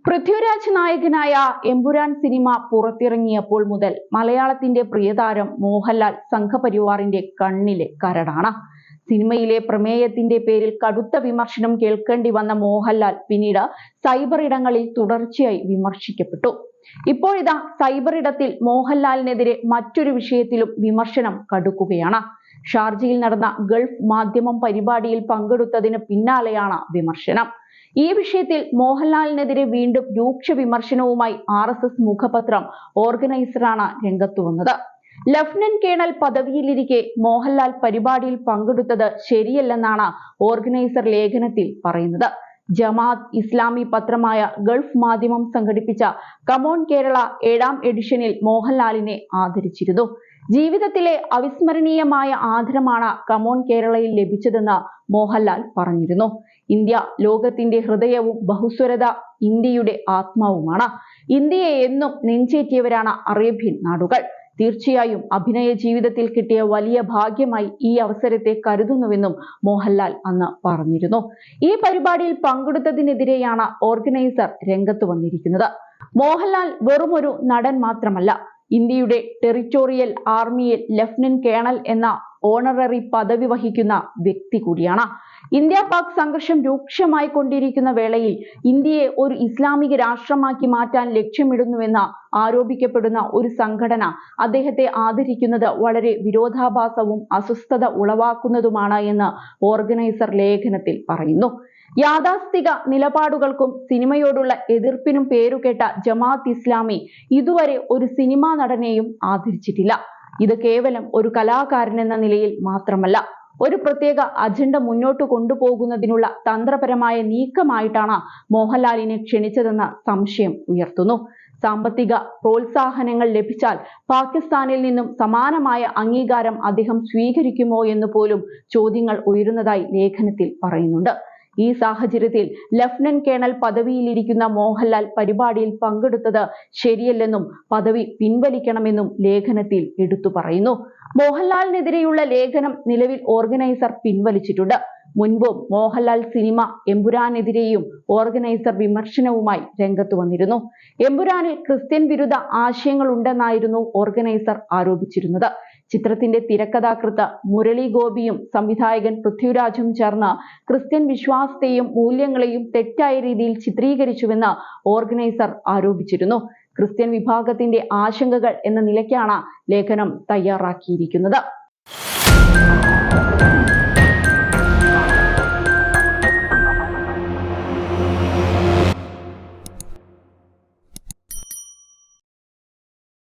പൃഥ്വിരാജ് നായകനായ എമ്പുരാൻ സിനിമ പുറത്തിറങ്ങിയപ്പോൾ മുതൽ മലയാളത്തിന്റെ പ്രിയതാരം മോഹൻലാൽ സംഘപരിവാറിന്റെ കണ്ണിലെ കരടാണ്. സിനിമയിലെ പ്രമേയത്തിന്റെ പേരിൽ കടുത്ത വിമർശനം കേൾക്കേണ്ടി വന്ന മോഹൻലാൽ പിന്നീട് സൈബർ ഇടങ്ങളിൽ തുടർച്ചയായി വിമർശിക്കപ്പെട്ടു. ഇപ്പോഴിതാ സൈബർ ഇടത്തിൽ മോഹൻലാലിനെതിരെ മറ്റൊരു വിഷയത്തിലും വിമർശനം കടുക്കുകയാണ്. ഷാർജയിൽ നടന്ന ഗൾഫ് മാധ്യമം പരിപാടിയിൽ പങ്കെടുത്തതിന് പിന്നാലെയാണ് വിമർശനം. ഈ വിഷയത്തിൽ മോഹൻലാലിനെതിരെ വീണ്ടും രൂക്ഷ വിമർശനവുമായി RSS മുഖപത്രം ഓർഗനൈസറാണ് രംഗത്തു വന്നത്. ലഫ്റ്റനന്റ് കേണൽ പദവിയിലിരിക്കെ മോഹൻലാൽ പരിപാടിയിൽ പങ്കെടുത്തത് ശരിയല്ലെന്നാണ് ഓർഗനൈസർ ലേഖനത്തിൽ പറയുന്നത്. ജമാഅത്ത് ഇസ്ലാമി പത്രമായ ഗൾഫ് മാധ്യമം സംഘടിപ്പിച്ച കമോൺ കേരള 7ാം എഡിഷനിൽ മോഹൻലാലിനെ ആദരിച്ചിരുന്നു. ജീവിതത്തിലെ അവിസ്മരണീയമായ ആദരമാണ് കമോൺ കേരളയിൽ ലഭിച്ചതെന്ന് മോഹൻലാൽ പറഞ്ഞിരുന്നു. ഇന്ത്യ ലോകത്തിന്റെ ഹൃദയവും ബഹുസ്വരത ഇന്ത്യയുടെ ആത്മാവുമാണ്. ഇന്ത്യയെ എന്നും നെഞ്ചേറ്റിയവരാണ് അറേബ്യൻ നാടുകൾ. തീർച്ചയായും അഭിനയ ജീവിതത്തിൽ കിട്ടിയ വലിയ ഭാഗ്യമായി ഈ അവസരത്തെ കരുതുന്നുവെന്നും മോഹൻലാൽ അന്ന് പറഞ്ഞിരുന്നു. ഈ പരിപാടിയിൽ പങ്കെടുത്തതിനെതിരെയാണ് ഓർഗനൈസർ രംഗത്ത് വന്നിരിക്കുന്നത്. മോഹൻലാൽ വെറുമൊരു നടൻ മാത്രമല്ല, ഇന്ത്യയുടെ ടെറിറ്റോറിയൽ ആർമിയിൽ ലഫ്റ്റനന്റ് കേണൽ എന്ന ഓണററി പദവി വഹിക്കുന്ന വ്യക്തി കൂടിയാണ്. ഇന്ത്യ പാക് സംഘർഷം രൂക്ഷമായി കൊണ്ടിരിക്കുന്ന വേളയിൽ ഇന്ത്യയെ ഒരു ഇസ്ലാമിക രാഷ്ട്രമാക്കി മാറ്റാൻ ലക്ഷ്യമിടുന്നുവെന്ന് ആരോപിക്കപ്പെടുന്ന ഒരു സംഘടന അദ്ദേഹത്തെ ആദരിക്കുന്നത് വളരെ വിരോധാഭാസവും അസ്വസ്ഥത ഉളവാക്കുന്നതുമാണ് എന്ന് ഓർഗനൈസർ ലേഖനത്തിൽ പറയുന്നു. യാഥാസ്ഥിക നിലപാടുകൾക്കും സിനിമയോടുള്ള എതിർപ്പിനും പേരുകേട്ട ജമാഅത്ത് ഇസ്ലാമി ഇതുവരെ ഒരു സിനിമാ നടനെയും ആദരിച്ചിട്ടില്ല. ഇത് കേവലം ഒരു കലാകാരനെന്ന നിലയിൽ മാത്രമല്ല, ഒരു പ്രത്യേക അജണ്ട മുന്നോട്ട് കൊണ്ടുപോകുന്നതിനുള്ള തന്ത്രപരമായ നീക്കമായിട്ടാണ് മോഹൻലാലിനെ ക്ഷണിച്ചതെന്ന സംശയം ഉയർത്തുന്നു. സാമ്പത്തിക പ്രോത്സാഹനങ്ങൾ ലഭിച്ചാൽ പാകിസ്ഥാനിൽ നിന്നും സമാനമായ അംഗീകാരം അദ്ദേഹം സ്വീകരിക്കുമോ എന്ന് പോലും ചോദ്യങ്ങൾ ഉയരുന്നതായി ലേഖനത്തിൽ പറയുന്നുണ്ട്. ഈ സാഹചര്യത്തിൽ ലഫ്റ്റനന്റ് കേണൽ പദവിയിലിരിക്കുന്ന മോഹൻലാൽ പരിപാടിയിൽ പങ്കെടുത്തത് ശരിയല്ലെന്നും പദവി പിൻവലിക്കണമെന്നും ലേഖനത്തിൽ എടുത്തു പറയുന്നു. മോഹൻലാലിനെതിരെയുള്ള ലേഖനം നിലവിൽ ഓർഗനൈസർ പിൻവലിച്ചിട്ടുണ്ട്. മുൻപും മോഹൻലാൽ സിനിമ എമ്പുരാനെതിരെയും ഓർഗനൈസർ വിമർശനവുമായി രംഗത്ത് വന്നിരുന്നു. എമ്പുരാനിൽ ക്രിസ്ത്യൻ വിരുദ്ധ ആശയങ്ങൾ ഉണ്ടെന്നായിരുന്നു ഓർഗനൈസർ ആരോപിച്ചിരുന്നത്. ചിത്രത്തിന്റെ തിരക്കഥാകൃത്ത് മുരളി ഗോപിയും സംവിധായകൻ പൃഥ്വിരാജും ചേർന്ന് ക്രിസ്ത്യൻ വിശ്വാസത്തെയും മൂല്യങ്ങളെയും തെറ്റായ രീതിയിൽ ചിത്രീകരിച്ചുവെന്ന് ഓർഗനൈസർ ആരോപിച്ചിരുന്നു. ക്രിസ്ത്യൻ വിഭാഗത്തിന്റെ ആശങ്കകൾ എന്ന നിലയ്ക്കാണ് ലേഖനം തയ്യാറാക്കിയിരിക്കുന്നത്.